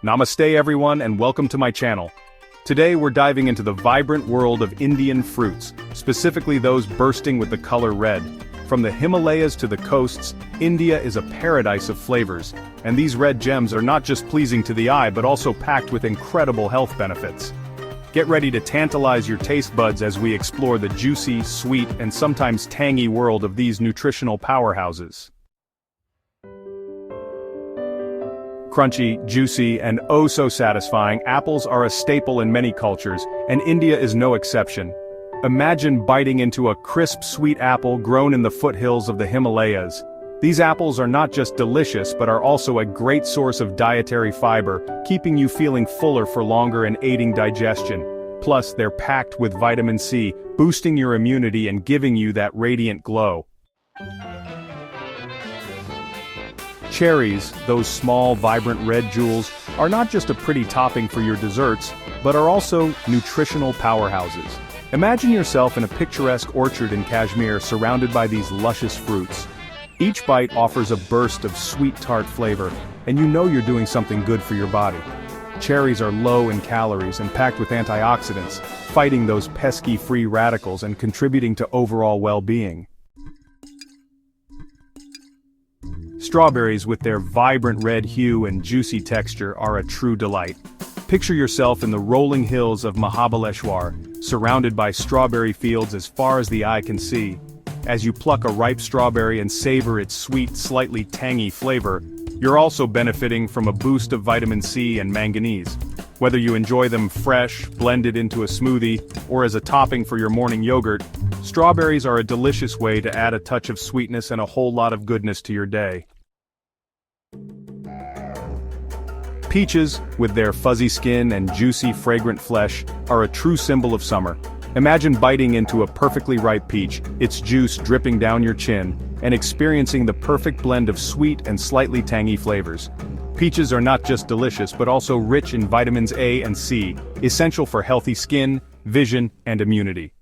Namaste everyone and welcome to my channel. Today we're diving into the vibrant world of Indian fruits, specifically those bursting with the color red. From the Himalayas to the coasts, India is a paradise of flavors, and these red gems are not just pleasing to the eye but also packed with incredible health benefits. Get ready to tantalize your taste buds as we explore the juicy, sweet, and sometimes tangy world of these nutritional powerhouses. Crunchy, juicy, and oh so satisfying, apples are a staple in many cultures, and India is no exception. Imagine biting into a crisp sweet apple grown in the foothills of the Himalayas. These apples are not just delicious but are also a great source of dietary fiber, keeping you feeling fuller for longer and aiding digestion. Plus, they're packed with vitamin C, boosting your immunity and giving you that radiant glow. Cherries, those small, vibrant red jewels, are not just a pretty topping for your desserts, but are also nutritional powerhouses. Imagine yourself in a picturesque orchard in Kashmir surrounded by these luscious fruits. Each bite offers a burst of sweet-tart flavor, and you know you're doing something good for your body. Cherries are low in calories and packed with antioxidants, fighting those pesky free radicals and contributing to overall well-being. Strawberries, with their vibrant red hue and juicy texture, are a true delight. Picture yourself in the rolling hills of Mahabaleshwar, surrounded by strawberry fields as far as the eye can see. As you pluck a ripe strawberry and savor its sweet, slightly tangy flavor, you're also benefiting from a boost of vitamin C and manganese. Whether you enjoy them fresh, blended into a smoothie, or as a topping for your morning yogurt, strawberries are a delicious way to add a touch of sweetness and a whole lot of goodness to your day. Peaches, with their fuzzy skin and juicy, fragrant flesh, are a true symbol of summer. Imagine biting into a perfectly ripe peach, its juice dripping down your chin, and experiencing the perfect blend of sweet and slightly tangy flavors. Peaches are not just delicious but also rich in vitamins A and C, essential for healthy skin, vision, and immunity.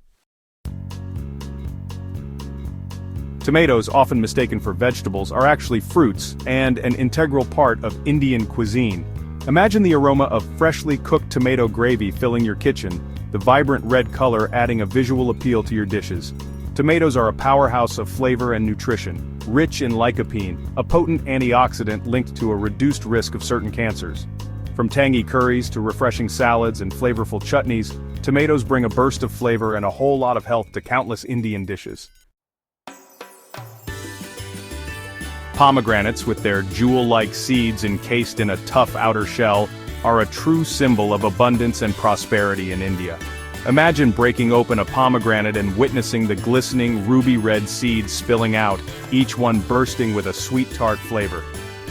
Tomatoes, often mistaken for vegetables, are actually fruits and an integral part of Indian cuisine. Imagine the aroma of freshly cooked tomato gravy filling your kitchen, the vibrant red color adding a visual appeal to your dishes. Tomatoes are a powerhouse of flavor and nutrition, rich in lycopene, a potent antioxidant linked to a reduced risk of certain cancers. From tangy curries to refreshing salads and flavorful chutneys, tomatoes bring a burst of flavor and a whole lot of health to countless Indian dishes. Pomegranates, with their jewel-like seeds encased in a tough outer shell, are a true symbol of abundance and prosperity in India. Imagine breaking open a pomegranate and witnessing the glistening ruby-red seeds spilling out, each one bursting with a sweet-tart flavor.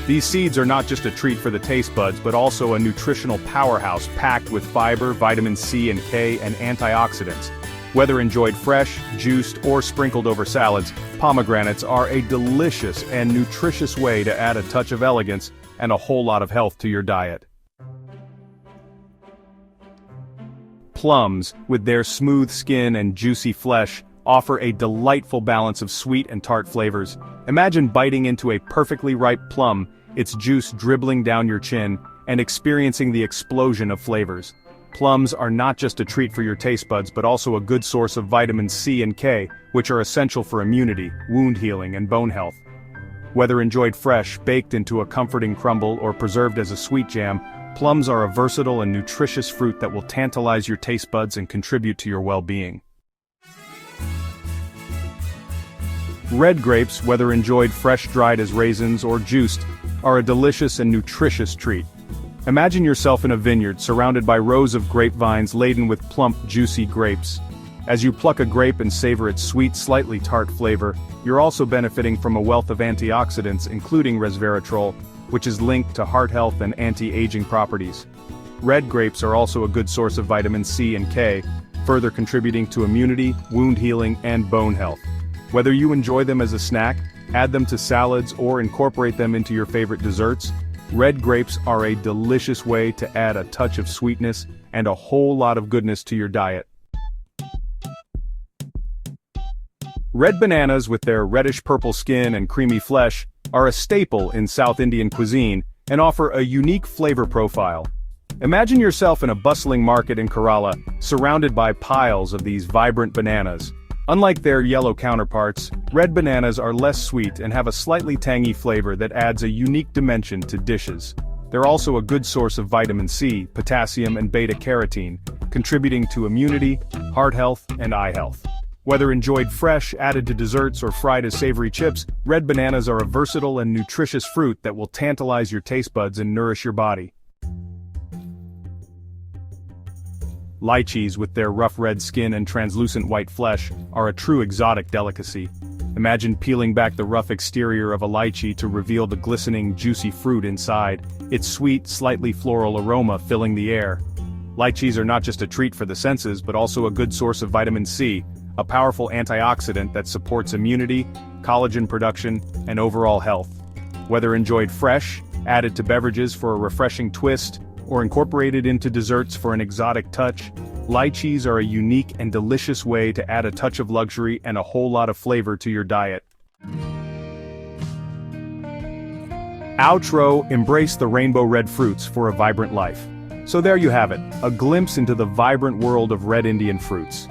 These seeds are not just a treat for the taste buds but also a nutritional powerhouse packed with fiber, vitamin C and K, and antioxidants. Whether enjoyed fresh, juiced, or sprinkled over salads, pomegranates are a delicious and nutritious way to add a touch of elegance and a whole lot of health to your diet. Plums, with their smooth skin and juicy flesh, offer a delightful balance of sweet and tart flavors. Imagine biting into a perfectly ripe plum, its juice dribbling down your chin, and experiencing the explosion of flavors. Plums are not just a treat for your taste buds but also a good source of vitamins C and K, which are essential for immunity, wound healing, and bone health. Whether enjoyed fresh, baked into a comforting crumble, or preserved as a sweet jam, plums are a versatile and nutritious fruit that will tantalize your taste buds and contribute to your well-being. Red grapes, whether enjoyed fresh dried as raisins or juiced, are a delicious and nutritious treat. Imagine yourself in a vineyard surrounded by rows of grapevines laden with plump, juicy grapes. As you pluck a grape and savor its sweet, slightly tart flavor, you're also benefiting from a wealth of antioxidants including resveratrol, which is linked to heart health and anti-aging properties. Red grapes are also a good source of vitamin C and K, further contributing to immunity, wound healing, and bone health. Whether you enjoy them as a snack, add them to salads, or incorporate them into your favorite desserts, red grapes are a delicious way to add a touch of sweetness and a whole lot of goodness to your diet. Red bananas, with their reddish-purple skin and creamy flesh, are a staple in South Indian cuisine, and offer a unique flavor profile. Imagine yourself in a bustling market in Kerala, surrounded by piles of these vibrant bananas. Unlike their yellow counterparts, red bananas are less sweet and have a slightly tangy flavor that adds a unique dimension to dishes. They're also a good source of vitamin C, potassium and beta-carotene, contributing to immunity, heart health, and eye health. Whether enjoyed fresh, added to desserts, or fried as savory chips, red bananas are a versatile and nutritious fruit that will tantalize your taste buds and nourish your body. Lychees, with their rough red skin and translucent white flesh, are a true exotic delicacy. Imagine peeling back the rough exterior of a lychee to reveal the glistening, juicy fruit inside, its sweet, slightly floral aroma filling the air. Lychees are not just a treat for the senses but also a good source of vitamin C, a powerful antioxidant that supports immunity, collagen production, and overall health. Whether enjoyed fresh, added to beverages for a refreshing twist, or incorporated into desserts for an exotic touch, lychees are a unique and delicious way to add a touch of luxury and a whole lot of flavor to your diet. Outro: embrace the rainbow red fruits for a vibrant life. So there you have it, a glimpse into the vibrant world of red Indian fruits.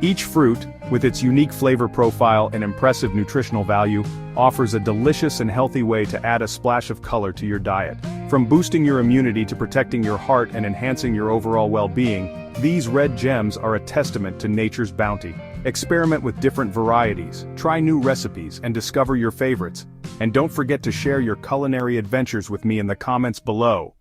Each fruit, with its unique flavor profile and impressive nutritional value, offers a delicious and healthy way to add a splash of color to your diet. From boosting your immunity to protecting your heart and enhancing your overall well-being, these red gems are a testament to nature's bounty. Experiment with different varieties, try new recipes, and discover your favorites. And don't forget to share your culinary adventures with me in the comments below.